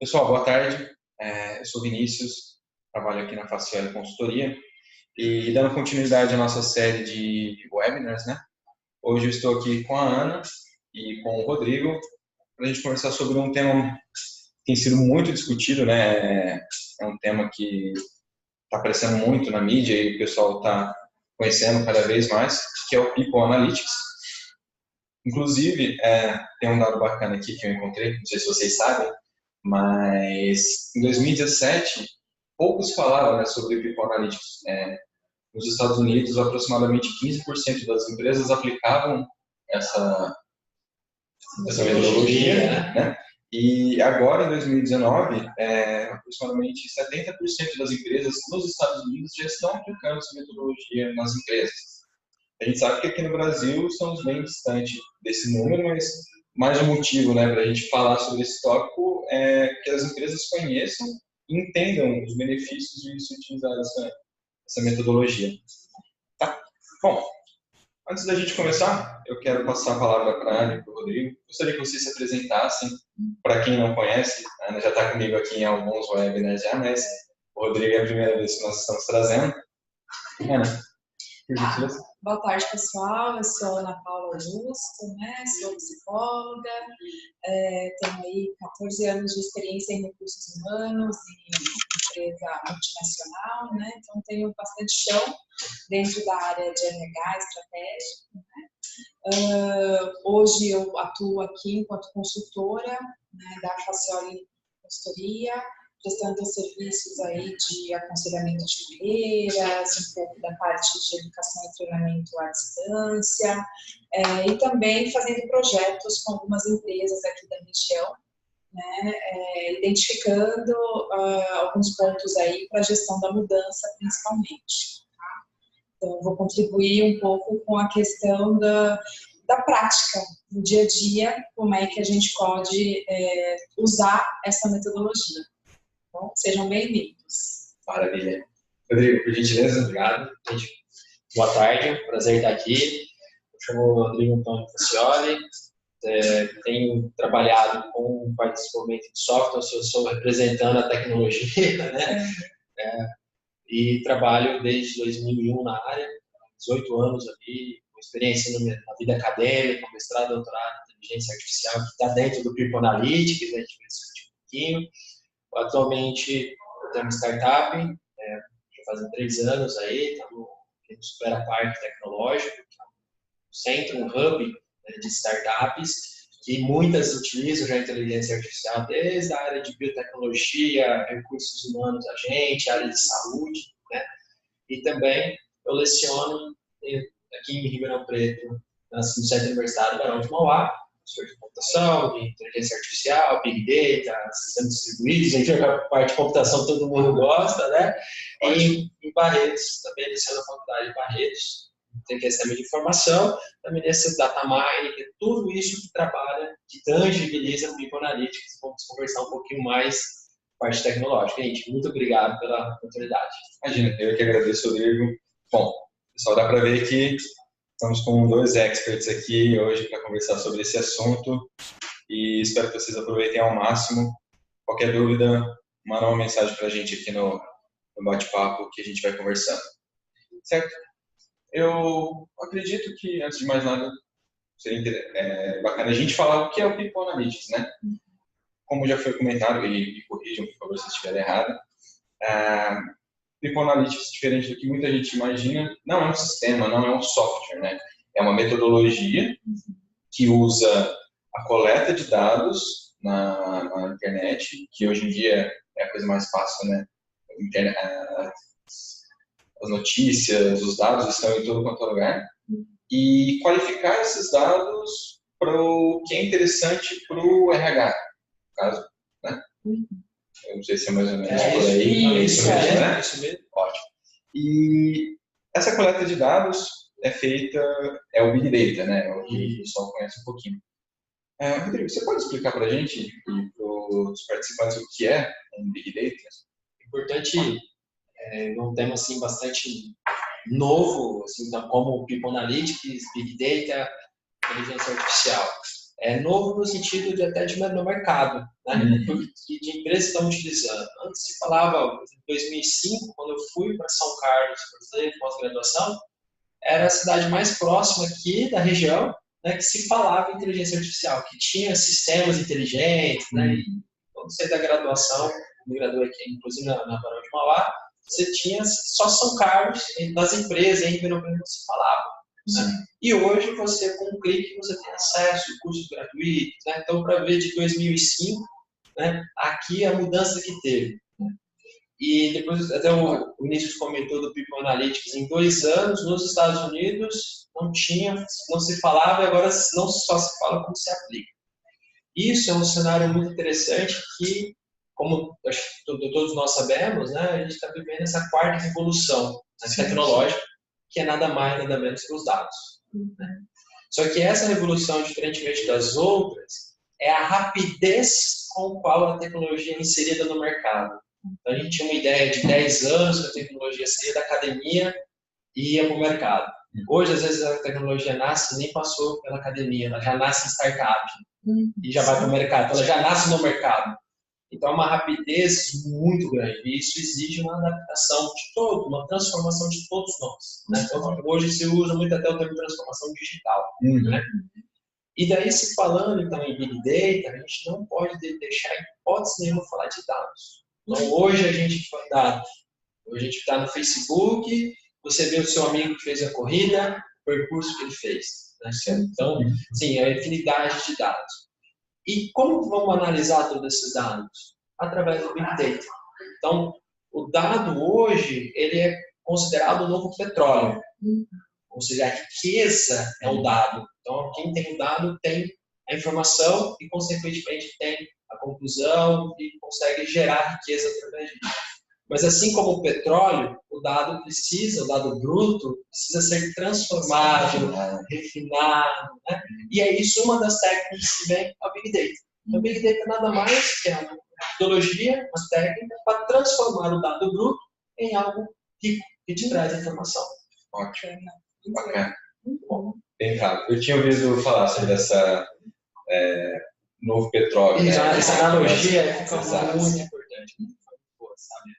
Pessoal, boa tarde. Eu sou Vinícius, trabalho aqui na Facioli Consultoria e dando continuidade à nossa série de webinars, né? Hoje eu estou aqui com a Ana e com o Rodrigo para a gente conversar sobre um tema que tem sido muito discutido, né? É um tema que está aparecendo muito na mídia e o pessoal está conhecendo cada vez mais, que é o People Analytics. Inclusive, tem um dado bacana aqui que eu encontrei, não sei se vocês sabem, mas em 2017, poucos falavam, né, sobre People Analytics. Nos Estados Unidos, aproximadamente 15% das empresas aplicavam essa metodologia, né? E agora, em 2019, aproximadamente 70% das empresas nos Estados Unidos já estão aplicando essa metodologia nas empresas. A gente sabe que aqui no Brasil estamos bem distante desse número, mas mais um motivo, né, para a gente falar sobre esse tópico é que as empresas conheçam e entendam os benefícios de se utilizar essa metodologia. Tá? Bom, antes da gente começar, eu quero passar a palavra para a Ana e para o Rodrigo. Gostaria que vocês se apresentassem. Para quem não conhece, a Ana já está comigo aqui em alguns webinars já, mas o Rodrigo é a primeira vez que nós estamos trazendo. Ana, por gentileza. Boa tarde, pessoal. Eu sou Ana Paula Augusto, né? Sou psicóloga, tenho aí 14 anos de experiência em recursos humanos, em empresa multinacional, né? Então tenho bastante chão dentro da área de RH estratégico, né? Hoje eu atuo aqui enquanto consultora, né, da Facioli Consultoria, prestando serviços aí de aconselhamento de carreiras, um pouco da parte de educação e treinamento à distância, e também fazendo projetos com algumas empresas aqui da região, né, identificando alguns pontos aí para a gestão da mudança, principalmente. Tá? Então, vou contribuir um pouco com a questão da prática, no dia a dia, como é que a gente pode usar essa metodologia. Bom, sejam bem-vindos. Maravilha. Rodrigo, por gentileza. Obrigado. Gente, boa tarde, prazer estar aqui. Eu chamo Rodrigo Antônio Facioli, tenho trabalhado com parte de desenvolvimento de software, eu sou representando a tecnologia, né? E trabalho desde 2001 na área, 18 anos aqui, com experiência na vida acadêmica, mestrado, doutorado em inteligência artificial, que está dentro do People Analytics, a gente vai discutir um pouquinho. Atualmente, eu tenho uma startup, já fazem 3 anos aí, estamos no Supera Parque Tecnológico, que é um centro, um hub, né, de startups, que muitas utilizam já a inteligência artificial, desde a área de biotecnologia, recursos humanos, área de saúde, né? E também eu leciono aqui em Ribeirão Preto, no Centro Universitário Barão de Mauá, professor de computação, de inteligência artificial, Big Data, sistemas distribuídos, a parte de computação todo mundo gosta, né? E em Barretos, também leciono na faculdade de Barretos, tem questão de informação, também nesse data mining, tudo isso que trabalha, que tangibiliza o People Analytics. Vamos conversar um pouquinho mais parte tecnológica. Gente, muito obrigado pela oportunidade. Imagina, eu que agradeço, Rodrigo. Bom, pessoal, dá para ver que estamos com 2 experts aqui hoje para conversar sobre esse assunto e espero que vocês aproveitem ao máximo. Qualquer dúvida, manda uma mensagem para a gente aqui no bate-papo que a gente vai conversando. Certo? Eu acredito que, antes de mais nada, seria bacana a gente falar o que é o People Analytics, né? Como já foi comentado, e corrijam, por favor, se estiver errado, People Analytics, diferente do que muita gente imagina, não é um sistema, não é um software, né? É uma metodologia que usa a coleta de dados na internet, que hoje em dia é a coisa mais fácil, né? As notícias, os dados estão em todo quanto é lugar, e qualificar esses dados para o que é interessante para o RH, no caso, né? Eu não sei se é mais ou menos por aí. Isso mesmo, né? Isso mesmo. Ótimo. E essa coleta de dados é feita, é o Big Data, né? É o que o pessoal conhece um pouquinho. Rodrigo, você pode explicar para a gente e para os participantes o que é um Big Data? Importante, um tema assim, bastante novo, assim, como o People Analytics, Big Data, inteligência artificial. É novo no sentido de até no mercado, né? De empresas estão utilizando. Antes se falava, em 2005, quando eu fui para São Carlos fazer pós-graduação, era a cidade mais próxima aqui da região, né, que se falava em inteligência artificial, que tinha sistemas inteligentes, né, e quando você da graduação, me graduei aqui, inclusive na Barão de Mauá, você tinha só São Carlos, nas empresas, em Ribeirão Preto não se falava. Né? E hoje, você com um clique, você tem acesso a cursos gratuitos. Né? Então, para ver de 2005, né, aqui a mudança que teve. E depois, até o Vinícius comentou do People Analytics, em 2 anos, nos Estados Unidos, não se falava, e agora não só se fala, como se aplica. Isso é um cenário muito interessante que, como acho que todos nós sabemos, né, a gente está vivendo essa 4ª revolução, né, tecnológica, que é nada mais, nada menos que os dados. Né? Só que essa revolução, diferentemente das outras, é a rapidez com a qual a tecnologia é inserida no mercado. Então, a gente tinha uma ideia de 10 anos que a tecnologia saía da academia e ia para o mercado. Hoje, às vezes, a tecnologia nasce, nem passou pela academia, ela já nasce em startup e já vai para o mercado. Então, ela já nasce no mercado. Então, é uma rapidez muito grande. E isso exige uma adaptação de todo, uma transformação de todos nós. Né? Então, hoje se usa muito até o termo transformação digital. Né? E daí, se falando então em Big Data, a gente não pode deixar em hipótese nenhuma falar de dados. Então, hoje a gente fala dados. Hoje a gente está no Facebook, você vê o seu amigo que fez a corrida, o percurso que ele fez. Né? Então, sim, é a infinidade de dados. E como vamos analisar todos esses dados? Através do Big Data. Então, o dado hoje, ele é considerado o novo petróleo. Ou seja, a riqueza é o dado. Então, quem tem o dado tem a informação e, consequentemente, tem a conclusão e consegue gerar riqueza através disso. Mas, assim como o petróleo, o dado bruto, precisa ser transformado, refinado. Né? E é isso uma das técnicas que vem ao Big Data. O Big Data nada mais que é uma metodologia, uma técnica para transformar o dado bruto em algo rico que te traz informação. Ótimo. Bacana. Muito bom. Bem rápido. Eu tinha ouvido falar sobre essa novo petróleo. Né? Essa analogia é muito importante. Sabe?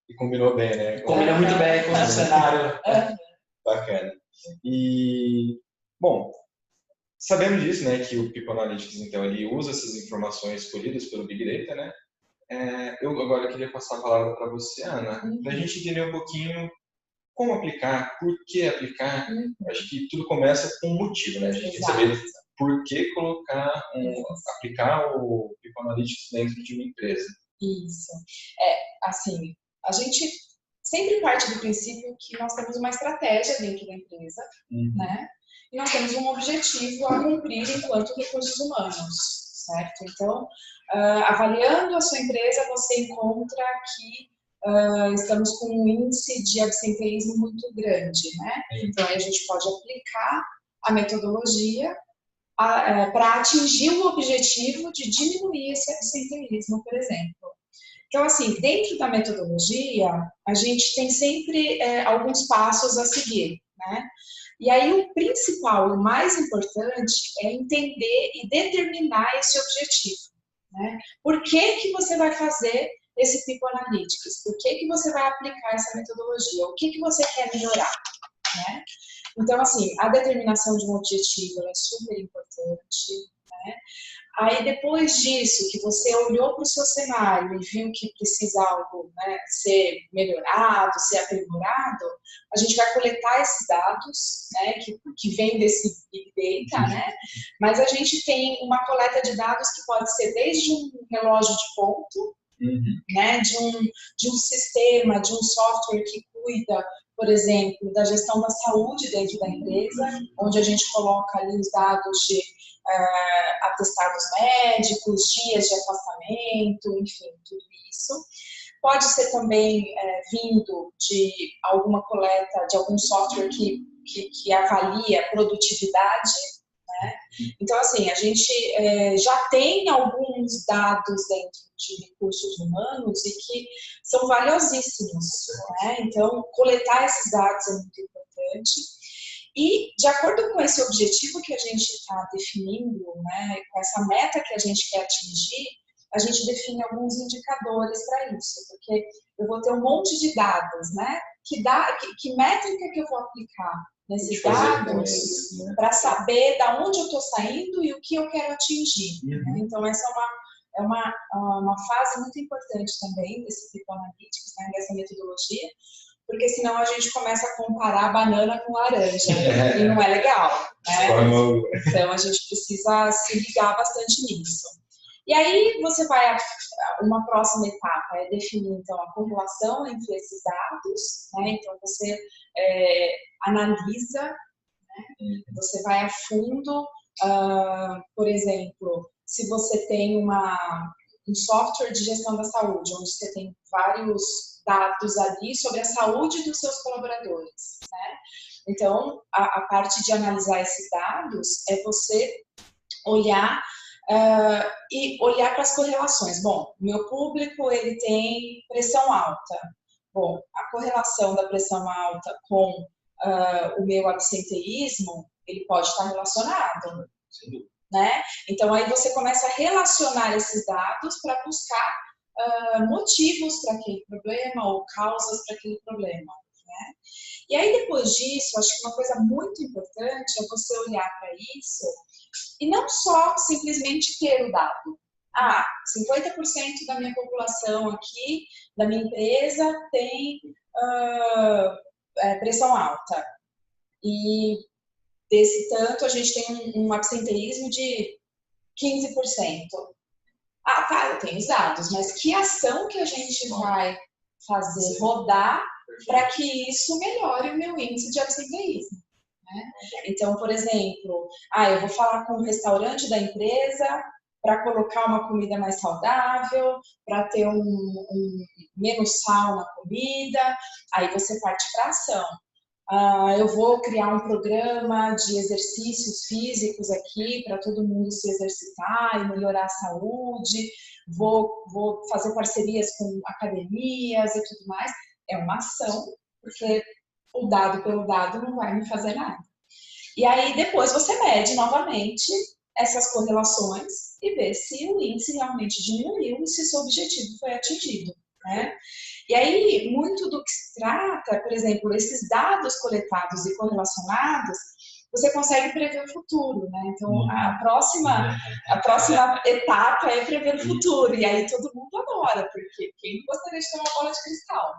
E combinou bem, né? Combina muito bem com o cenário. Bacana. E, bom, sabemos disso, né, que o People Analytics, então, ele usa essas informações colhidas pelo Big Data, né? Eu agora queria passar a palavra para você, Ana, para a gente entender um pouquinho como aplicar, por que aplicar. Acho que tudo começa com um motivo, né? A gente tem que saber por que aplicar o People Analytics dentro de uma empresa. Isso. Assim, a gente sempre parte do princípio que nós temos uma estratégia dentro da empresa, né? E nós temos um objetivo a cumprir enquanto recursos humanos, certo? Então, avaliando a sua empresa, você encontra que estamos com um índice de absenteísmo muito grande, né? Então, aí a gente pode aplicar a metodologia para atingir o objetivo de diminuir esse absenteísmo, por exemplo. Então, assim, dentro da metodologia, a gente tem sempre alguns passos a seguir, né? E aí o principal, o mais importante, é entender e determinar esse objetivo, né? Por que você vai fazer esse People Analytics? Por que você vai aplicar essa metodologia? O que você quer melhorar, né? Então, assim, a determinação de um objetivo é super importante, né? Aí, depois disso, que você olhou para o seu cenário e viu que precisa algo, né, ser melhorado, ser aprimorado, a gente vai coletar esses dados, né, que vem desse Big Data, né? Mas a gente tem uma coleta de dados que pode ser desde um relógio de ponto, né, de um sistema, de um software que cuida, por exemplo, da gestão da saúde dentro da empresa, onde a gente coloca ali os dados de atestados médicos, dias de afastamento, enfim, tudo isso. Pode ser também vindo de alguma coleta, de algum software que avalia produtividade, né? Então, assim, a gente já tem alguns dados dentro de recursos humanos e que são valiosíssimos, né? Então, coletar esses dados é muito importante. E, de acordo com esse objetivo que a gente está definindo, né, com essa meta que a gente quer atingir, a gente define alguns indicadores para isso, porque eu vou ter um monte de dados, né? Que métrica que eu vou aplicar nesses dados para saber da onde eu estou saindo e o que eu quero atingir. Né? Então, essa é uma fase muito importante também desse People Analytics, né? Dessa metodologia, porque senão a gente começa a comparar banana com laranja, e não é legal. Né? Então, a gente precisa se ligar bastante nisso. E aí, uma próxima etapa é definir, então, a correlação entre esses dados, né? Então, você analisa, né? Você vai a fundo, por exemplo, se você tem um software de gestão da saúde, onde você tem vários dados ali sobre a saúde dos seus colaboradores, né? Então, a parte de analisar esses dados é você olhar e olhar para as correlações. Bom, meu público ele tem pressão alta. Bom, a correlação da pressão alta com o meu absenteísmo, ele pode estar relacionado. Sim. Né? Então, aí você começa a relacionar esses dados para buscar motivos para aquele problema ou causas para aquele problema. Né? E aí, depois disso, acho que uma coisa muito importante é você olhar para isso e não só simplesmente ter o dado. 50% da minha população aqui, da minha empresa, tem pressão alta. E desse tanto, a gente tem um absenteísmo de 15%. Tá, eu tenho os dados, mas que ação que a gente vai fazer rodar para que isso melhore o meu índice de absenteísmo? Né? Então, por exemplo, eu vou falar com o restaurante da empresa para colocar uma comida mais saudável, para ter menos sal na comida, aí você parte para a ação. Eu vou criar um programa de exercícios físicos aqui para todo mundo se exercitar e melhorar a saúde, vou fazer parcerias com academias e tudo mais. É uma ação, porque o dado pelo dado não vai me fazer nada. E aí depois você mede novamente essas correlações e vê se o índice realmente diminuiu e se seu objetivo foi atingido. Né? E aí, muito do que se trata, por exemplo, esses dados coletados e correlacionados, você consegue prever o futuro, né? Então, a próxima etapa é prever o futuro, e aí todo mundo adora, porque quem não gostaria de ter uma bola de cristal?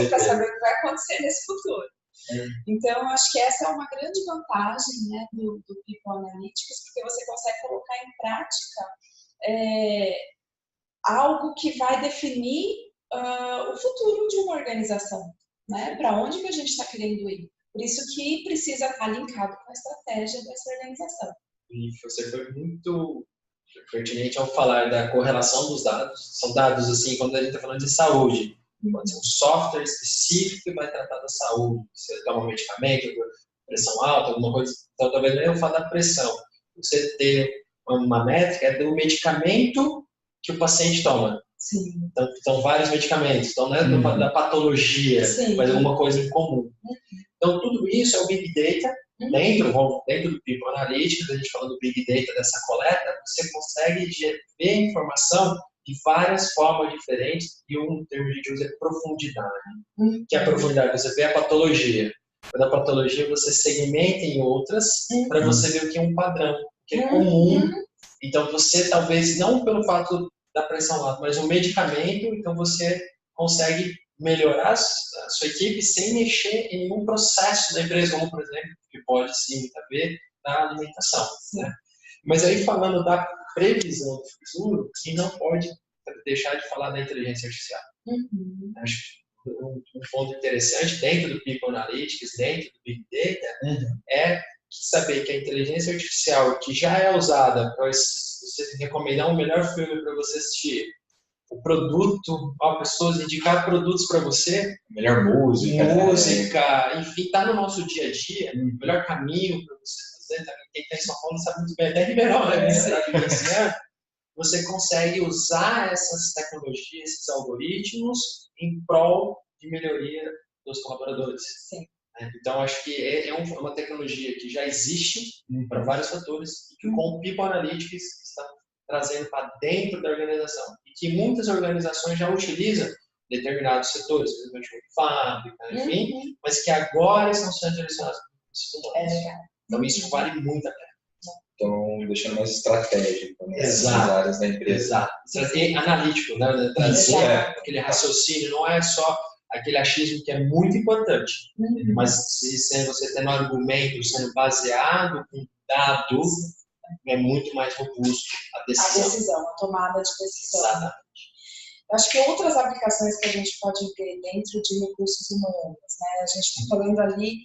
Para saber o que vai acontecer nesse futuro. Então, acho que essa é uma grande vantagem, né, do People Analytics, porque você consegue colocar em prática algo que vai definir o futuro de uma organização, né? Para onde que a gente está querendo ir. Por isso que precisa estar linkado com a estratégia dessa organização. E você foi muito pertinente ao falar da correlação dos dados. São dados, assim, quando a gente está falando de saúde, pode ser um software específico que vai tratar da saúde. Você toma um medicamento, pressão alta, alguma coisa. Então, talvez não eu falo da pressão. Você ter uma métrica do medicamento que o paciente toma. Sim. Então, vários medicamentos. Então, não é da patologia, Sim. mas alguma coisa em comum. Então, tudo isso é o Big Data. Dentro do People Analytics, a gente falando do Big Data dessa coleta, você consegue ver informação de várias formas diferentes e um termo que a gente usa é profundidade. Que é a profundidade, você vê a patologia. Da patologia, você segmenta em outras para você ver o que é um padrão, o que é comum. Então, você talvez, não pelo fato da pressão alta, mas um medicamento, então você consegue melhorar a sua equipe sem mexer em nenhum processo da empresa, como, por exemplo, que pode sim haver na alimentação. Né? Mas aí, falando da previsão do futuro, e não pode deixar de falar da inteligência artificial. Acho que um ponto interessante dentro do People Analytics, dentro do Big Data, é saber que a inteligência artificial, que já é usada para você recomendar um melhor filme para você assistir, o produto, pessoas indicar produtos para você, melhor música, enfim, está no nosso dia a dia, o melhor caminho para você fazer. Quem está em São Paulo sabe muito bem, até Ribeirão, né? Você consegue usar essas tecnologias, esses algoritmos em prol de melhoria dos colaboradores. Sim. Então, acho que é uma tecnologia que já existe para vários fatores e que com o People Analytics está trazendo para dentro da organização. E que muitas organizações já utilizam determinados setores, principalmente fábrica, enfim, mas que agora estão sendo direcionados para os humanos. Então, isso vale muito a pena. Então, deixando mais estratégico nas áreas da empresa. Exato. E analítico, né? Trazer aquele raciocínio, não é só aquele achismo que é muito importante, mas se você tendo argumento, sendo baseado em dados, é muito mais robusto a decisão. A tomada de decisão. Exatamente. Eu acho que outras aplicações que a gente pode ver dentro de recursos humanos, né? A gente está falando ali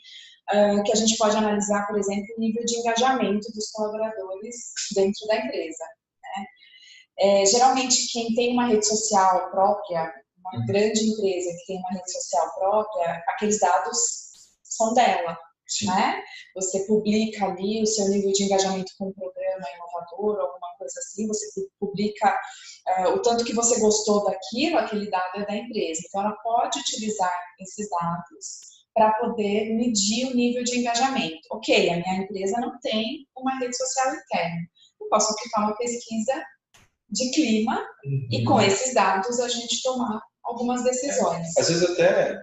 que a gente pode analisar, por exemplo, o nível de engajamento dos colaboradores dentro da empresa, né? Geralmente, quem tem uma rede social própria, uma grande empresa que tem uma rede social própria, aqueles dados são dela, né? Você publica ali o seu nível de engajamento com um programa inovador, alguma coisa assim, você publica o tanto que você gostou daquilo, aquele dado é da empresa. Então, ela pode utilizar esses dados para poder medir o nível de engajamento. Ok, a minha empresa não tem uma rede social interna. Eu posso aplicar uma pesquisa de clima e com esses dados a gente tomar algumas decisões. Às vezes até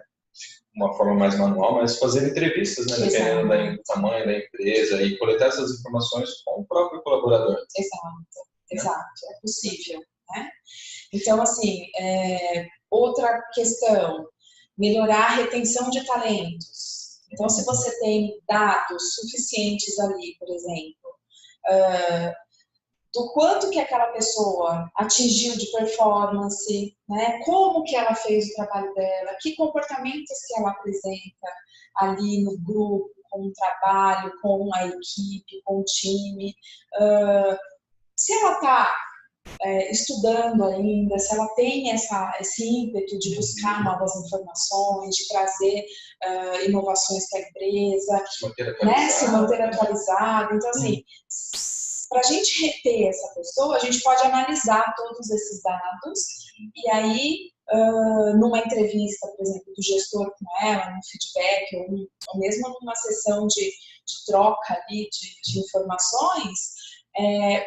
uma forma mais manual, mas fazer entrevistas, né, dependendo do tamanho da empresa e coletar essas informações com o próprio colaborador. Exato, é possível, né? Então, assim, outra questão, melhorar a retenção de talentos. Então, se você tem dados suficientes ali, por exemplo, do quanto que aquela pessoa atingiu de performance, né? Como que ela fez o trabalho dela, que comportamentos que ela apresenta ali no grupo, com o trabalho, com a equipe, com o time. Se ela está estudando ainda, se ela tem esse ímpeto de buscar novas informações, de trazer inovações para a empresa, se manter atualizada. Então, assim, para a gente reter essa pessoa, a gente pode analisar todos esses dados e aí, numa entrevista, por exemplo, do gestor com ela, num feedback, ou mesmo numa sessão de troca ali de informações,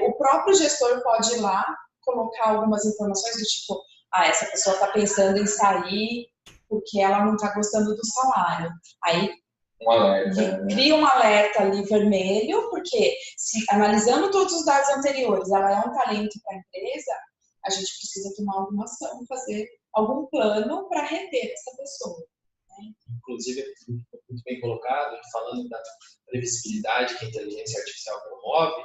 o próprio gestor pode ir lá, colocar algumas informações do tipo, essa pessoa está pensando em sair porque ela não está gostando do salário. Aí, cria um alerta ali vermelho, porque analisando todos os dados anteriores, ela é um talento para a empresa, a gente precisa tomar alguma ação, fazer algum plano para reter essa pessoa. Né? Inclusive, muito bem colocado, falando da previsibilidade que a inteligência artificial promove,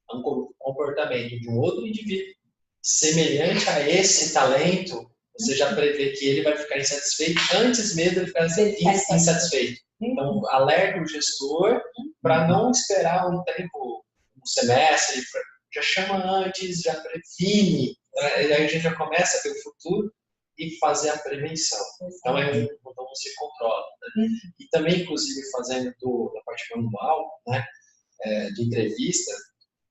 é um comportamento de um outro indivíduo semelhante a esse talento, você já prevê que ele vai ficar insatisfeito antes mesmo de ele ficar insatisfeito. Então, alerta o gestor para não esperar um tempo, um semestre, já chama antes, já previne, aí a gente já começa a ver o futuro e fazer a prevenção. Então, então você controla. Né? E também, inclusive, fazendo da parte manual, né, de entrevista,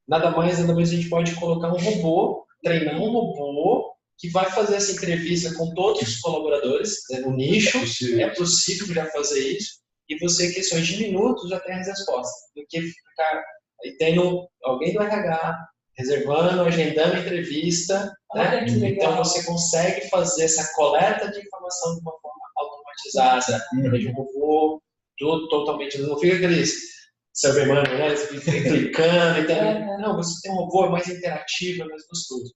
nada mais a gente pode colocar um robô, treinar um robô que vai fazer essa entrevista com todos os colaboradores, né, no nicho, é possível já fazer isso, e você, em questões de minutos, já tem as respostas. Do que ficar aí tendo alguém do RH, reservando, agendando a entrevista, né? Então você consegue fazer essa coleta de informação de uma forma automatizada, de um robô, totalmente, não fica aqueles server humano, né? Você fica clicando, então, não, você tem um robô mais interativo, é mais gostoso.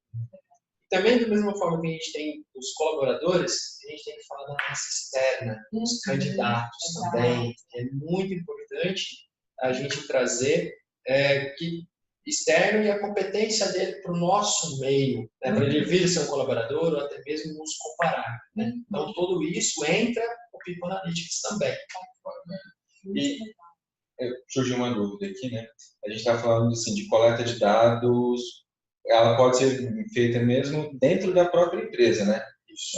Também, da mesma forma que a gente tem os colaboradores, a gente tem que falar da massa externa, dos candidatos também. É muito importante a gente trazer que externo e a competência dele para o nosso meio, né? Para ele vir ser um colaborador ou até mesmo nos comparar. Né? Então, tudo isso entra no People Analytics também. E surgiu uma dúvida aqui, né? A gente está falando assim, de coleta de dados, ela pode ser feita mesmo dentro da própria empresa, né?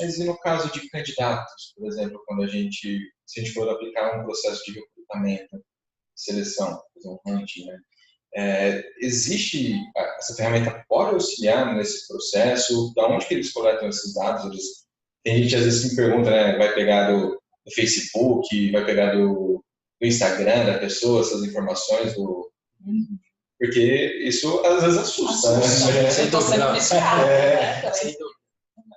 Mas e no caso de candidatos, por exemplo, quando se a gente for aplicar um processo de recrutamento, seleção, fazer um hunting, né? Existe essa ferramenta pode auxiliar nesse processo? Da onde que eles coletam esses dados? Tem gente às vezes que me pergunta, né? Vai pegar do Facebook, vai pegar do Instagram da pessoa, essas informações Porque isso às vezes assusta, né? Sem dúvida. Sem dúvida.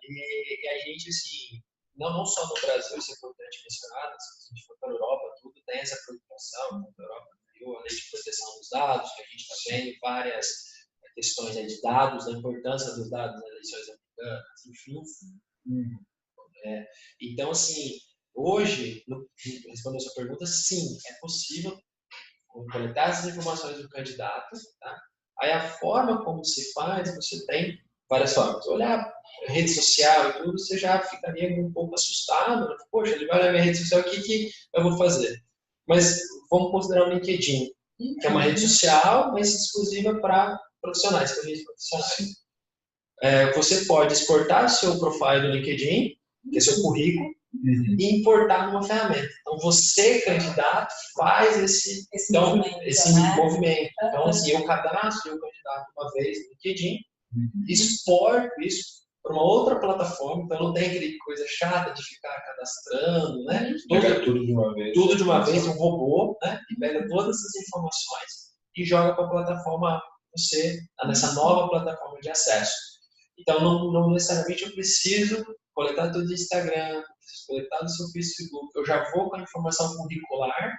E a gente, assim, não só no Brasil, isso é importante mencionar, se a gente for para a Europa, tudo tem essa preocupação. Na Europa criou a lei de proteção dos dados, que a gente está vendo várias questões, né, de dados, da importância dos dados nas eleições americanas, enfim. Então, assim, hoje, respondendo a sua pergunta, sim, é possível coletar essas informações do candidato, tá? Aí a forma como se faz, você tem várias formas. Olhar rede social e tudo, você já ficaria um pouco assustado, né? Poxa, ele vai olhar minha rede social, o que eu vou fazer? Mas vamos considerar o LinkedIn, que é uma rede social, mas exclusiva para profissionais, para profissionais. Você pode exportar seu profile do LinkedIn, que é seu currículo, e importar numa ferramenta. Então, você, candidato, faz esse movimento. Então, assim, eu cadastro o candidato uma vez no LinkedIn, exporto isso para uma outra plataforma, então não tem aquele coisa chata de ficar cadastrando, né? Tudo de uma vez, um robô, né? E pega todas essas informações e joga para a plataforma, nessa nova plataforma de acesso. Então, não necessariamente eu preciso coletar tudo do Instagram, coletar do seu Facebook, eu já vou com a informação curricular,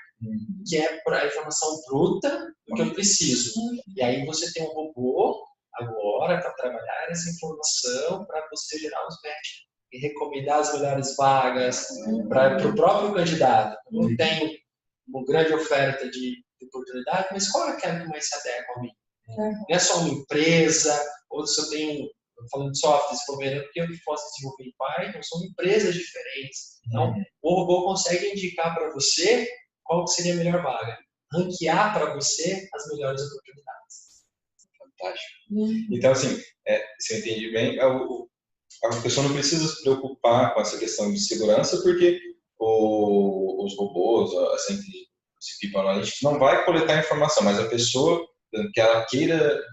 que é para a informação bruta do que eu preciso. E aí você tem um robô agora para trabalhar essa informação para você gerar os matches e recomendar as melhores vagas para o próprio candidato. Eu tenho uma grande oferta de oportunidade, mas qual é aquela que mais se adequa a mim? Não é só uma empresa, ou se eu tenho, falando de software, desenvolvimento, porque eu posso desenvolver em Python, são empresas diferentes. Então, o robô consegue indicar para você qual seria a melhor vaga, ranquear para você as melhores oportunidades. Fantástico. Então, assim, se eu entendi bem, a pessoa não precisa se preocupar com essa questão de segurança, porque os robôs, esse People Analytics, não vai coletar informação, mas a pessoa que ela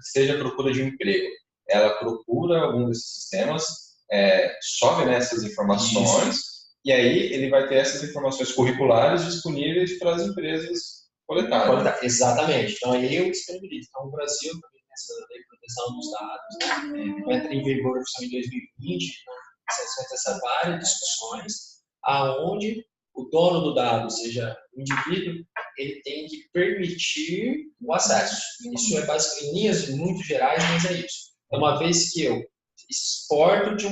esteja à procura de um emprego, ela procura algum desses sistemas, sobe nessas informações, e aí ele vai ter essas informações curriculares disponíveis para as empresas coletarem. Exatamente. Então, aí eu disponibilizo. Então, o Brasil também tem essa lei de proteção dos dados, né? Entra em vigor em 2020, então, essa várias discussões, aonde o dono do dado, ou seja, o indivíduo, ele tem que permitir o acesso. Isso é basicamente em linhas muito gerais, mas é isso. Então, uma vez que eu exporto de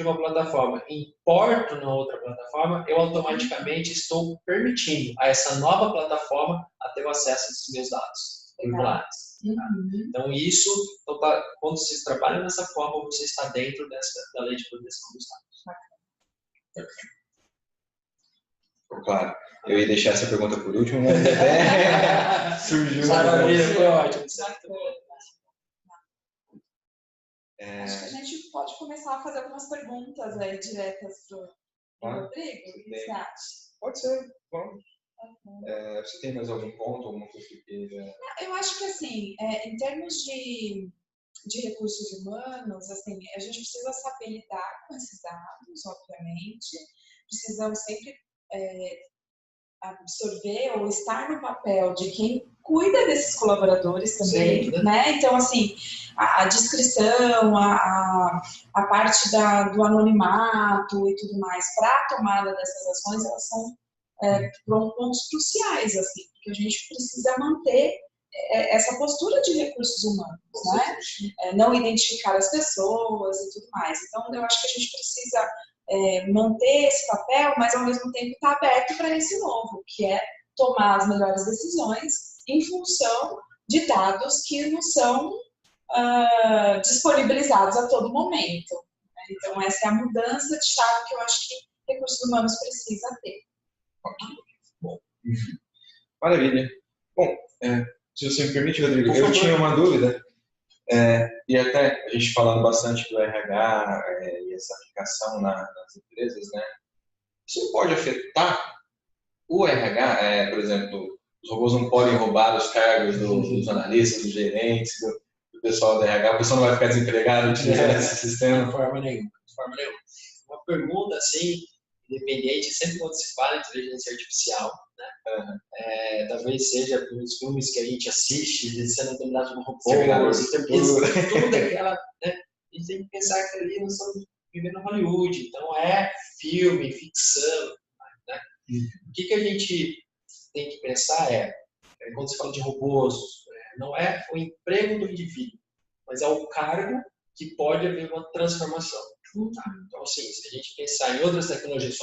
uma plataforma e importo na outra plataforma, eu automaticamente estou permitindo a essa nova plataforma a ter o acesso aos meus dados regulares. Tá? Então, isso, quando vocês trabalham dessa forma, você está dentro da lei de proteção dos dados. Claro. Eu ia deixar essa pergunta por último, mas até surgiu. Maravilha, foi ótimo. Acho que a gente pode começar a fazer algumas perguntas aí diretas para o Rodrigo. O que você acha? Pode ser, vamos. Você tem mais algum ponto, alguma coisa que queira? Eu acho que, assim, em termos de recursos humanos, assim, a gente precisa saber lidar com esses dados, obviamente. Precisamos sempre absorver ou estar no papel de quem cuida desses colaboradores também, né? Então, assim, a descrição, a parte do anonimato e tudo mais para a tomada dessas ações, elas são pontos cruciais, assim, porque a gente precisa manter essa postura de recursos humanos, né? Não identificar as pessoas e tudo mais. Então, eu acho que a gente precisa manter esse papel, mas ao mesmo tempo estar aberto para esse novo, que é tomar as melhores decisões em função de dados que não são disponibilizados a todo momento. Então, essa é a mudança de chave que eu acho que recursos humanos precisa ter. Ok. Bom. Maravilha. Bom, se você me permite, Rodrigo, eu tinha uma dúvida, e até a gente falando bastante do RH e essa aplicação nas empresas, né? Isso pode afetar o RH? Por exemplo, os robôs não podem roubar os cargos dos analistas, dos gerentes, do pessoal do RH, o pessoal não vai ficar desempregado utilizando esse sistema? De forma nenhuma. Uma pergunta, assim, independente, sempre quando se fala em inteligência artificial, né? Talvez seja pelos filmes que a gente assiste, de sendo dominado por robôs, tudo aquela, né? A gente tem que pensar que ali nós estamos vivendo em Hollywood, então é filme, ficção, né? O que a gente tem que pensar quando se fala de robôs, não é o emprego do indivíduo, mas é o cargo que pode haver uma transformação. Tá? Então, assim, se a gente pensar em outras tecnologias,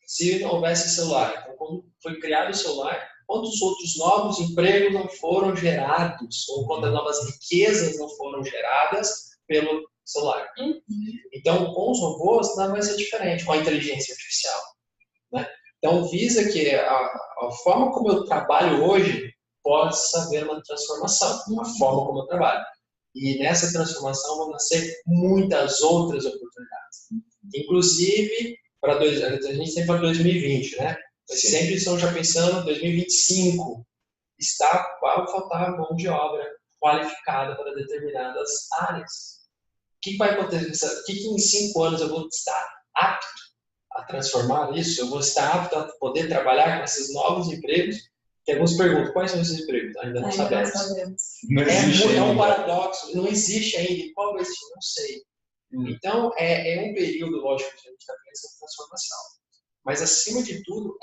se não houvesse celular, então, quando foi criado o celular, quantos outros novos empregos não foram gerados, ou quantas novas riquezas não foram geradas pelo celular? Então, com os robôs, não vai ser diferente, com a inteligência artificial. Né? Então, visa que a forma como eu trabalho hoje possa haver uma transformação, a forma como eu trabalho. E nessa transformação vão nascer muitas outras oportunidades. Inclusive, a gente sempre fala 2020, né? Mas sempre estão já pensando em 2025. Vai faltar mão de obra qualificada para determinadas áreas. O que vai acontecer? O que em 5 anos eu vou estar apto a transformar isso? Eu vou estar apto a poder trabalhar com esses novos empregos? Que alguns perguntam, quais são esses empregos? Ainda não sabemos. É um paradoxo, não existe ainda. Qual vai existir? Não sei. Então, é um período, lógico, que a gente está pensando em transformação. Mas, acima de tudo,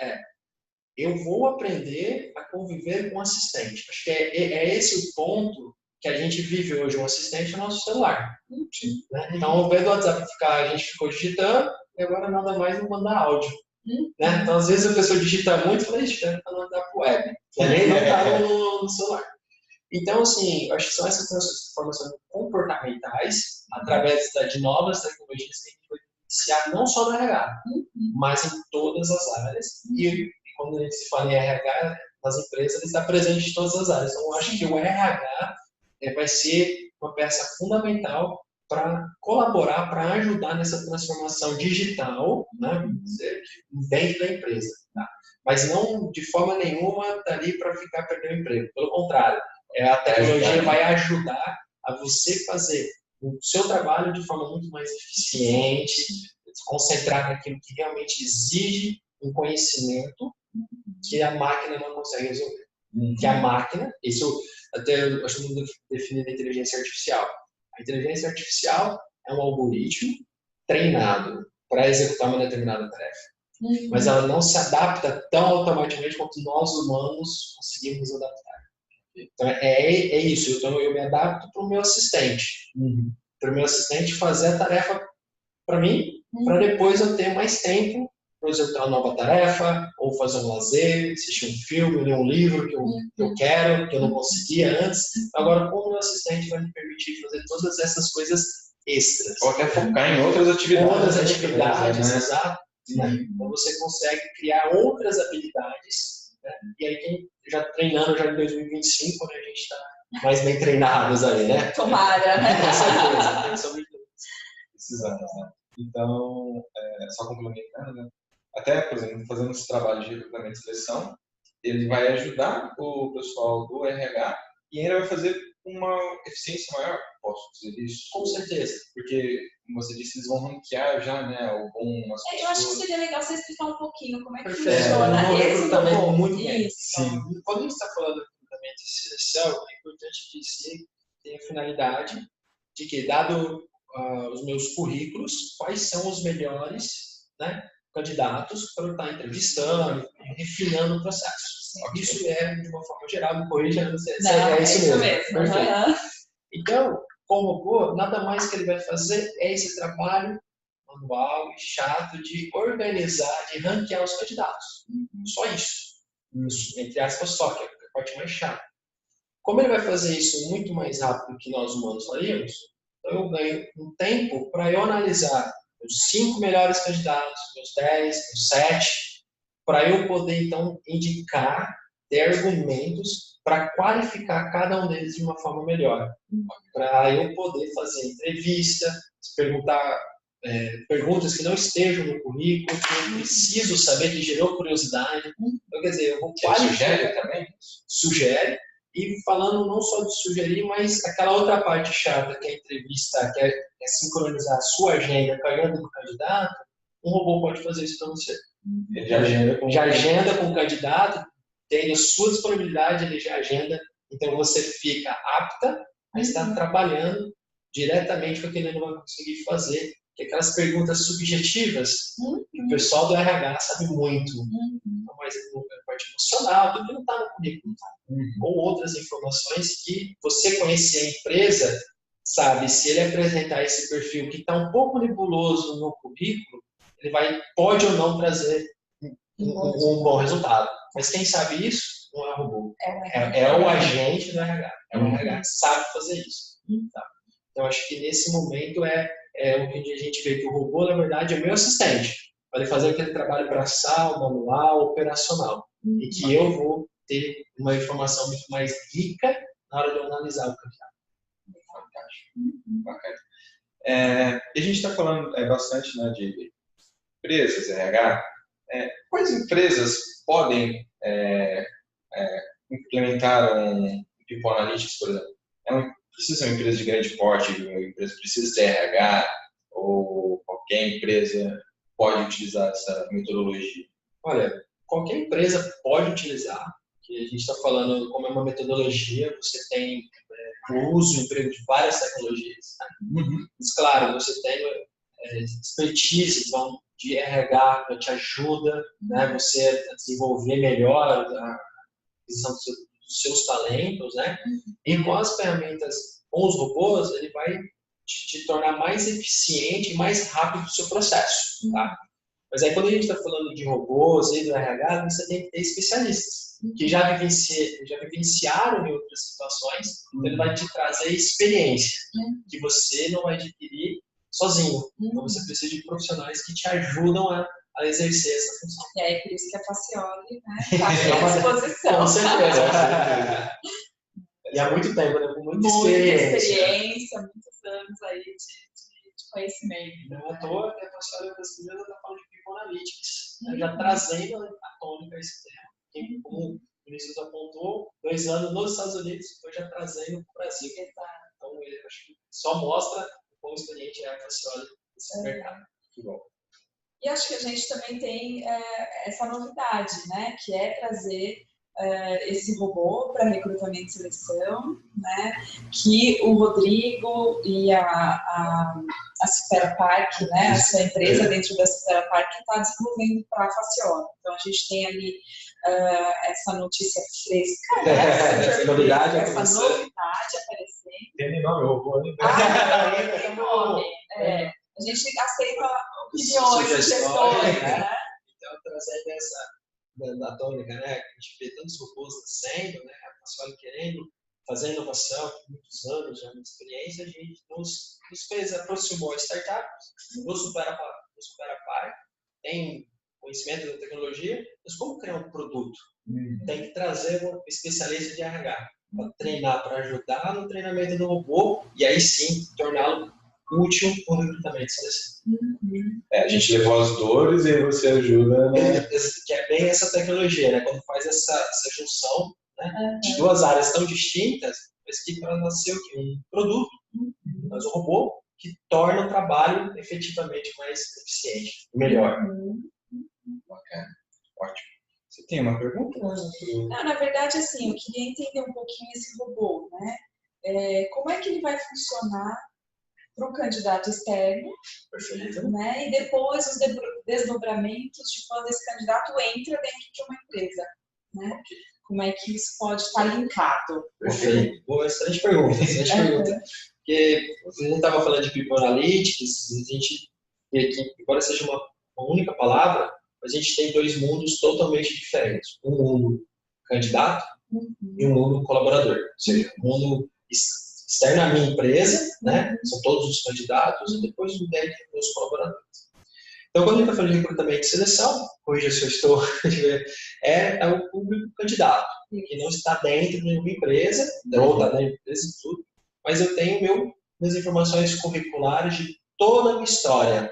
eu vou aprender a conviver com o assistente. Acho que é esse o ponto que a gente vive hoje. Um assistente no nosso celular. Né? Então, ao invés do WhatsApp a gente ficou digitando, e agora nada mais não mandar áudio. Né? Então, às vezes a pessoa digita muito e fala, está no WhatsApp web. Nem não está no celular. Então, assim, acho que são essas transformações comportamentais, através de novas tecnologias que a gente vai iniciar não só no RH, mas em todas as áreas. E quando a gente se fala em RH, nas empresas, ele está presente em todas as áreas. Então, eu acho que o RH vai ser uma peça fundamental para colaborar, para ajudar nessa transformação digital, né, dentro da empresa. Tá? Mas não, de forma nenhuma, está ali para ficar perdendo emprego. Pelo contrário, a tecnologia vai ajudar a você fazer o seu trabalho de forma muito mais eficiente, se concentrar naquilo que realmente exige um conhecimento que a máquina não consegue resolver. Que a máquina, isso até eu acho que definido a inteligência artificial. A inteligência artificial é um algoritmo treinado para executar uma determinada tarefa. Mas ela não se adapta tão automaticamente quanto nós humanos conseguimos adaptar. Então, é isso. Então, eu me adapto para o meu assistente. Para o meu assistente fazer a tarefa para mim, para depois eu ter mais tempo para executar uma nova tarefa, ou fazer um lazer, assistir um filme, ler um livro que eu quero, que eu não conseguia antes. Agora, como o meu assistente vai me permitir fazer todas essas coisas extras. Ou até focar em outras atividades. Né? Exato. Então, você consegue criar outras habilidades. Né? E aí, quem já treinando já em 2025, né, a gente está mais bem treinados aí, né? Tomara, né? Com certeza. Precisamos, né? Então, só complementando, né? Até, por exemplo, fazendo esse trabalho de recrutamento e seleção, ele vai ajudar o pessoal do RH e ainda vai fazer uma eficiência maior, posso dizer isso? Com certeza. Porque, como você disse, eles vão ranquear já, né, o bom... Eu acho que seria legal você explicar um pouquinho como é que Perfeito. funciona esse recrutamento muito bem. Sim. Quando a gente está falando de recrutamento e seleção, é importante dizer que tem a finalidade de que, dado os meus currículos, quais são os melhores, né, candidatos para eu estar entrevistando, refinando o processo. Isso é, de uma forma geral, me corrija, é isso mesmo. Então, com o robô, nada mais que ele vai fazer é esse trabalho manual e chato de organizar, de ranquear os candidatos. Só isso. Entre aspas, só, que é a parte mais chata. Como ele vai fazer isso muito mais rápido que nós humanos faríamos, então eu ganho um tempo para eu analisar os 5 melhores candidatos, meus 10, meus 7, para eu poder, então, indicar, ter argumentos para qualificar cada um deles de uma forma melhor. Para eu poder fazer entrevista, perguntar perguntas que não estejam no currículo, que eu preciso saber, que gerou curiosidade. Então, quer dizer, eu vou qualificar. Sugere também? Sugere. E falando não só de sugerir, mas aquela outra parte chata, que é a entrevista, que é sincronizar a sua agenda com a agenda do candidato, um robô pode fazer isso para você. Ele já agenda com o candidato, tem a sua disponibilidade, ele já agenda, então você fica apta a estar trabalhando diretamente com aquilo que ele não vai conseguir fazer, que aquelas perguntas subjetivas, que o pessoal do RH sabe muito, mas a parte emocional, tudo que não está no currículo, ou outras informações que você conhecer a empresa, sabe, se ele apresentar esse perfil que está um pouco nebuloso no currículo, ele pode ou não trazer um bom resultado. Mas quem sabe isso não é o robô. É o agente do RH. É o RH que sabe fazer isso. Tá? Então, acho que nesse momento é o que a gente vê que o robô, na verdade, é meu assistente. Vai fazer aquele trabalho braçal, manual, operacional. E que eu vou ter uma informação muito mais rica na hora de eu analisar o candidato. Fantástico. Bacana. E a gente está falando bastante, né, de empresas, RH. Quais empresas podem implementar um People Analytics, por exemplo? Precisa ser uma empresa de grande porte, uma empresa precisa ter RH, ou qualquer empresa pode utilizar essa metodologia? Olha, qualquer empresa pode utilizar, que a gente está falando como é uma metodologia, você tem o uso e emprego de várias tecnologias. Mas, claro, você tem expertise de RH que te ajuda, né, você a desenvolver melhor a visão dos seus talentos, né? E com as ferramentas, com os robôs, ele vai te tornar mais eficiente e mais rápido o seu processo, tá? Mas aí quando a gente está falando de robôs e do RH, você tem que ter especialistas que já vivenciaram em outras situações, então ele vai te trazer experiência que você não vai adquirir sozinho. Então você precisa de profissionais que te ajudam a exercer essa função. E aí, por isso que a Facioli, né, está à disposição. Com certeza. E há muito tempo, né? Com muita experiência. Muitos anos aí de conhecimento. Não à toa que a Facioli brasileira está falando de People Analytics, já trazendo à tônica esse tema. Que, como o Vinícius apontou, 2 anos nos Estados Unidos, foi já trazendo para o Brasil. Então, eu acho que só mostra o quão experiente é a Facioli nesse mercado. Que bom. E acho que a gente também tem essa novidade, né, que é trazer esse robô para recrutamento e seleção, né, que o Rodrigo e a Supera Park, né, a sua empresa dentro da Supera Park, está desenvolvendo para a Facioli. Então, a gente tem ali essa notícia fresca, né, essa novidade aparecendo. Tem nome, robô, né? Tem nome. A gente aceita opiniões, sugestões, né? Então, trazendo essa da tônica, né? A gente vê tantos robôs nascendo, né? A Facioli querendo fazer inovação, com muitos anos já de experiência, a gente nos aproximou a startups, no Supera Park, tem conhecimento da tecnologia, mas como criar um produto? Tem que trazer um especialista de RH para treinar, para ajudar no treinamento do robô e aí sim torná-lo útil para o recrutamento e seleção. A gente levou as dores e você ajuda, né? Que é bem essa tecnologia, né? Quando faz essa junção, né? De 2 áreas tão distintas, mas que para nascer um produto, mas um robô que torna o trabalho efetivamente mais eficiente, melhor. Bacana, ótimo. Você tem uma pergunta? Não, na verdade, assim, eu queria entender um pouquinho esse robô, né? Como é que ele vai funcionar para o candidato externo, né? E depois os desdobramentos de quando esse candidato entra dentro de uma empresa, né? Como é que isso pode estar linkado? Perfeito. Boa, excelente pergunta. Porque você não estava falando de People Analytics, a gente vê que, embora seja uma única palavra, a gente tem 2 mundos totalmente diferentes. Um mundo candidato e um mundo colaborador. Ou seja, um mundo externo à minha empresa, né? São todos os candidatos e depois o dentro dos colaboradores. Então, quando a gente está falando de recrutamento e seleção, corrija se eu estou é o público candidato, que não está dentro de uma empresa, ou está dentro de empresa e tudo, mas eu tenho minhas informações curriculares de toda a minha história,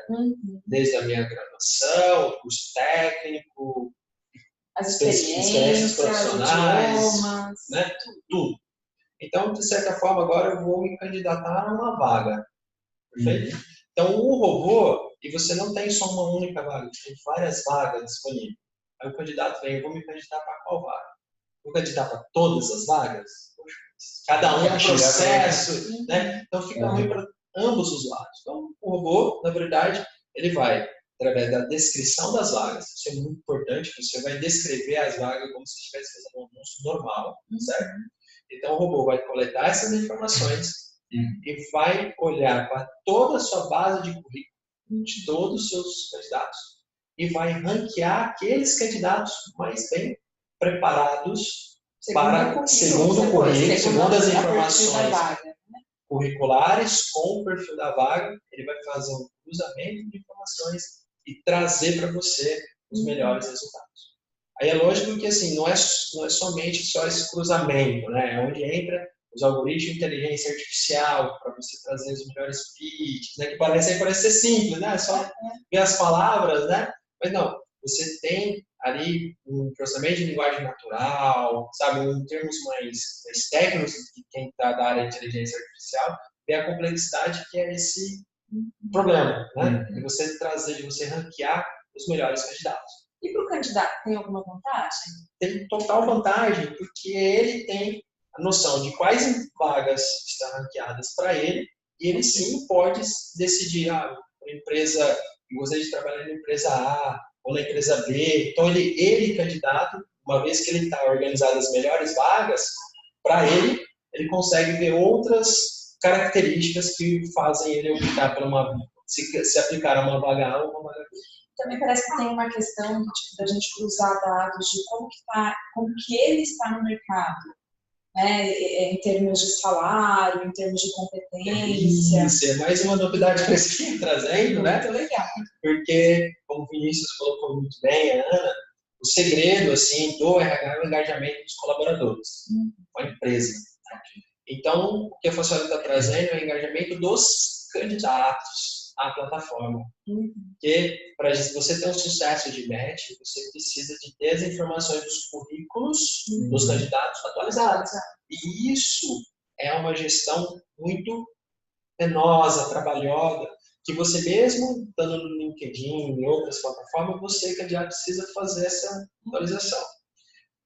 desde a minha graduação, curso técnico, as experiências profissionais, né? Tudo. Então, de certa forma, agora eu vou me candidatar a uma vaga. Perfeito? Então, o robô, e você não tem só uma única vaga, você tem várias vagas disponíveis. Aí o candidato vem, eu vou me candidatar para qual vaga? Vou candidatar para todas as vagas? Poxa, cada um é um processo, né? Então fica ruim para ambos os lados. Então o robô, na verdade, ele vai, através da descrição das vagas, isso é muito importante, você vai descrever as vagas como se estivesse fazendo um anúncio normal, certo? Então o robô vai coletar essas informações e vai olhar para toda a sua base de currículo, de todos os seus candidatos, e vai ranquear aqueles candidatos mais bem preparados segundo o currículo, segundo as informações curriculares com o perfil da vaga. Ele vai fazer um cruzamento de informações e trazer para você os melhores resultados. Aí é lógico que assim, não é somente só esse cruzamento, né? É onde entra os algoritmos de inteligência artificial para você trazer os melhores pitches, né? Que parece ser simples, né? Só ver as palavras, né? Mas não, você tem ali um processamento de linguagem natural, sabe, em termos mais técnicos, que quem está da área de inteligência artificial, vê a complexidade que é esse problema, né? De você trazer, de você ranquear os melhores candidatos. E para o candidato, tem alguma vantagem? Tem total vantagem, porque ele tem a noção de quais vagas estão ranqueadas para ele, e ele sim pode decidir, a empresa, eu gostaria de trabalhar na empresa A ou na empresa B. Então ele candidato, uma vez que ele está organizado as melhores vagas, para ele consegue ver outras características que fazem ele optar por se aplicar a uma vaga A ou uma vaga B. Também parece que tem uma questão da gente cruzar dados de como que ele está no mercado, né? Em termos de salário, em termos de competência. Isso, é mais uma novidade que você está trazendo, né? Muito legal. Porque, como o Vinícius colocou muito bem, a Ana, o segredo assim, do RH é o engajamento dos colaboradores, com a empresa. Então, o que a Facioli está trazendo é o engajamento dos candidatos à plataforma. Porque para você ter um sucesso de match, você precisa de ter as informações dos currículos dos candidatos atualizadas. E isso é uma gestão muito penosa, trabalhosa, que você mesmo, estando no LinkedIn e outras plataformas, você, candidato, precisa fazer essa atualização.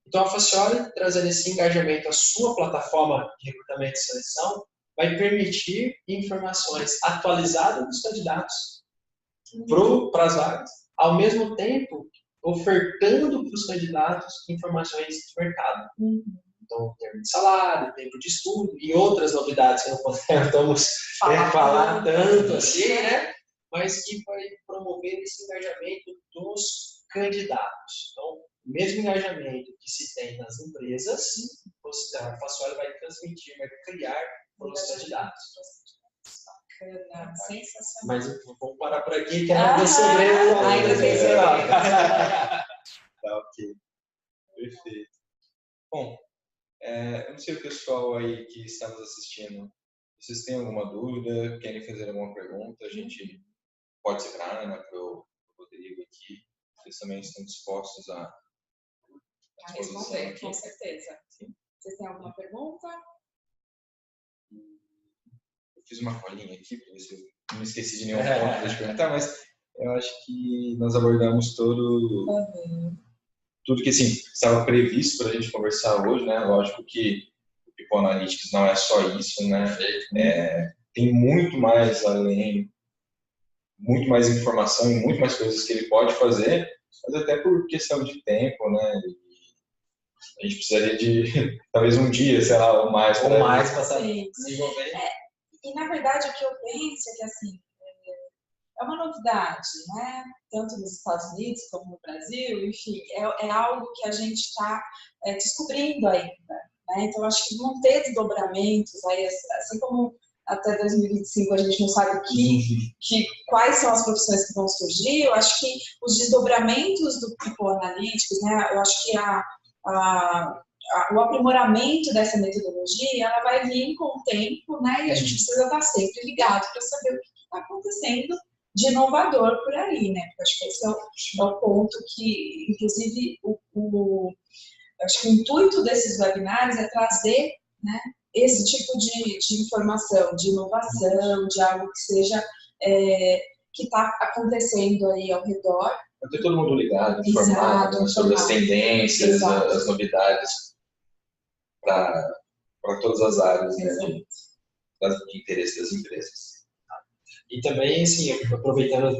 Então, a Facioli, trazendo esse engajamento à sua plataforma de recrutamento e seleção, vai permitir informações atualizadas dos candidatos para as vagas, ao mesmo tempo ofertando para os candidatos informações de mercado. Então, tempo de salário, tempo de estudo e outras novidades que não podemos falar tanto assim, né? Mas que vai promover esse engajamento dos candidatos. Então, o mesmo engajamento que se tem nas empresas, a Facioli vai transmitir, vai criar para os candidatos. Bacana, sensacional. Mas vamos parar por aqui, que ainda tem segredo. Ainda tem segredo. Tá, ok. Perfeito. Bom, eu não sei o pessoal aí que está nos assistindo, vocês têm alguma dúvida, querem fazer alguma pergunta, a gente pode ser para a Ana, para o Rodrigo aqui, eles também estão dispostos a responder, com certeza. Sim. Vocês têm alguma pergunta? Eu fiz uma colinha aqui para ver se eu não me esqueci de nenhum ponto de perguntar, mas eu acho que nós abordamos tudo que assim, estava previsto para a gente conversar hoje, né? Lógico que o People Analytics não é só isso, né? Tem muito mais além, muito mais informação e muito mais coisas que ele pode fazer, mas até por questão de tempo, né? A gente precisaria de talvez um dia, sei lá, ou mais para desenvolver. E na verdade o que eu penso é que assim, é uma novidade, né? Tanto nos Estados Unidos como no Brasil, enfim, é algo que a gente está descobrindo ainda, né? Então acho que vão ter desdobramentos aí, assim como até 2025 a gente não sabe quais são as profissões que vão surgir. Eu acho que os desdobramentos do People Analytics, né? Eu acho que o aprimoramento dessa metodologia, ela vai vir com o tempo, né? E a gente precisa estar sempre ligado para saber o que está acontecendo de inovador por aí, né? Porque acho que esse é o ponto que, inclusive, acho que o intuito desses webinars é trazer, né, esse tipo de informação, de inovação, de algo que seja que está acontecendo aí ao redor. Para ter todo mundo ligado, informado, né, sobre as tendências, as novidades para todas as áreas, né, de interesse das empresas. E também, assim, aproveitando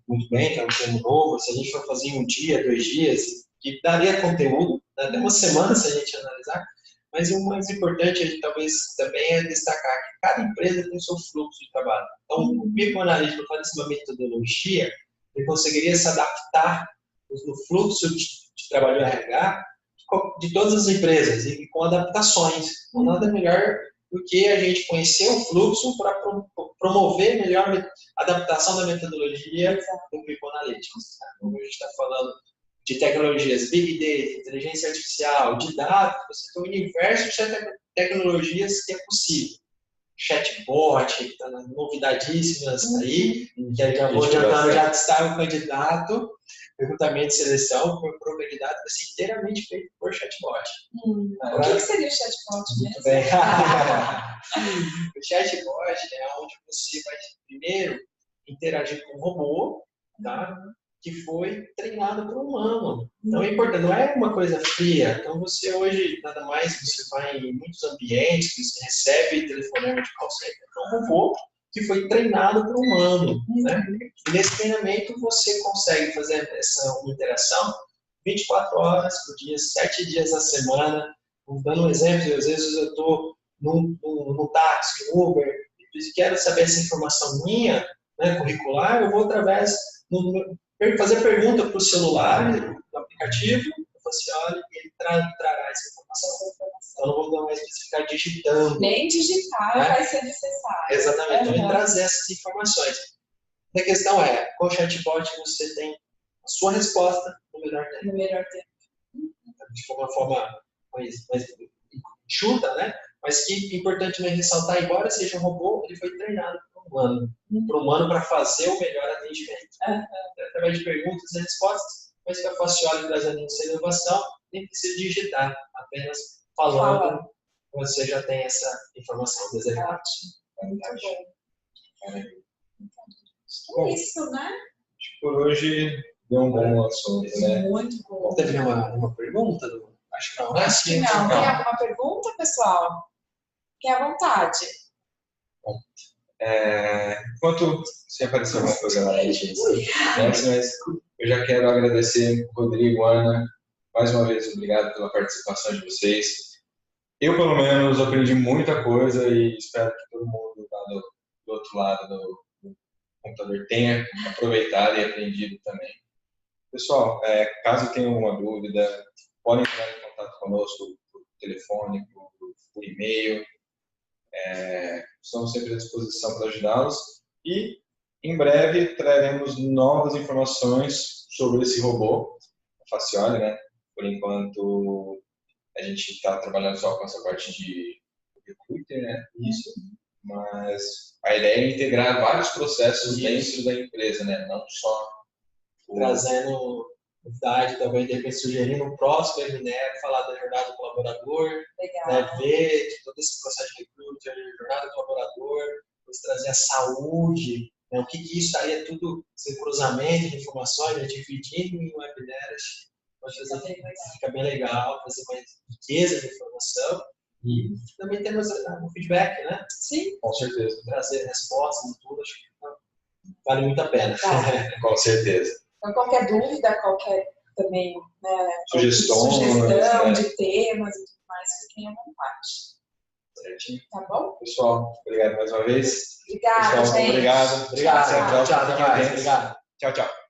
muito bem, que é um termo novo, se a gente for fazer em 1 dia, 2 dias, que daria conteúdo, né, até uma semana se a gente analisar, mas o mais importante, talvez, também é destacar que cada empresa tem o seu fluxo de trabalho. Então, o microanalista, quando faz uma metodologia, ele conseguiria se adaptar no fluxo de trabalho RH de todas as empresas e com adaptações. Então, nada melhor do que a gente conhecer o fluxo para promover melhor a adaptação da metodologia do People Analytics. Como a gente está falando de tecnologias, Big Data, inteligência artificial, de dados, você tem um universo de tecnologias que é possível. Chatbot, que está novidadíssimas aí, que já vou adiantando, já está o candidato, recrutamento de seleção, por candidato vai ser inteiramente feito por chatbot. O que seria o chatbot mesmo? Muito bem. O chatbot é onde você vai primeiro interagir com um robô, tá? Que foi treinado por um humano. Então é importante, não é uma coisa fria. Então você hoje, nada mais, você vai em muitos ambientes, você recebe telefonema de call center, é um robô que foi treinado por um humano. Né? E nesse treinamento você consegue fazer essa interação 24 horas por dia, 7 dias na semana. Dando um exemplo, às vezes eu estou no táxi, no Uber, e quero saber essa informação minha, né, curricular, eu vou através fazer pergunta para o celular, no aplicativo, eu falo assim, olha, ele trará essa informação. Então, não vou mais ficar digitando. Nem digitar, né? Vai ser necessário. Exatamente, então ele trazer essas informações. A questão é, com o chatbot você tem a sua resposta no melhor tempo. No melhor tempo. De uma forma mais enxuta, né? Mas que é importante também ressaltar, embora seja um robô, ele foi treinado por um humano para fazer o melhor atendimento. Através de perguntas e respostas, mas que a Facioli trazendo essa inovação, nem precisa digitar, apenas falando, você já tem essa informação desejada. Muito bom. É isso, né? Acho que por hoje deu um bom assunto, né? Muito bom. Teve uma pergunta? Acho que não. Acho que não. Tem alguma pergunta, pessoal? Fiquem à vontade. Bom, enquanto você apareceu alguma coisa lá, gente, mas eu já quero agradecer Rodrigo, Ana, mais uma vez obrigado pela participação de vocês. Eu, pelo menos, aprendi muita coisa e espero que todo mundo lá do outro lado do computador tenha aproveitado e aprendido também. Pessoal, caso tenham alguma dúvida, podem entrar em contato conosco por telefone, por e-mail. Estamos sempre à disposição para ajudá-los e em breve traremos novas informações sobre esse robô, a Facioli, né? Por enquanto a gente está trabalhando só com essa parte de recruiter, né? Isso. Mas a ideia é integrar vários processos dentro da empresa, né? Não só trazendo novidade também, de repente sugerindo um próximo webinar, falar da jornada do colaborador, né, ver todo esse processo de recruta, jornada do colaborador, depois trazer a saúde, né, o que isso estaria tudo, esse cruzamento de informações, né, dividindo em webinars, pode fazer, fica bem legal, fazer mais riqueza de informação e também temos um feedback, né? Sim. Com certeza. Trazer respostas e tudo, acho que vale muito a pena. Com certeza. Então, qualquer dúvida, qualquer também, né, sugestão né, de temas e tudo mais, fiquem à vontade. Certinho. Tá bom? Pessoal, obrigado mais uma vez. Obrigada, pessoal, gente. Obrigado. Obrigado. Tchau. Obrigado. Tchau, tchau.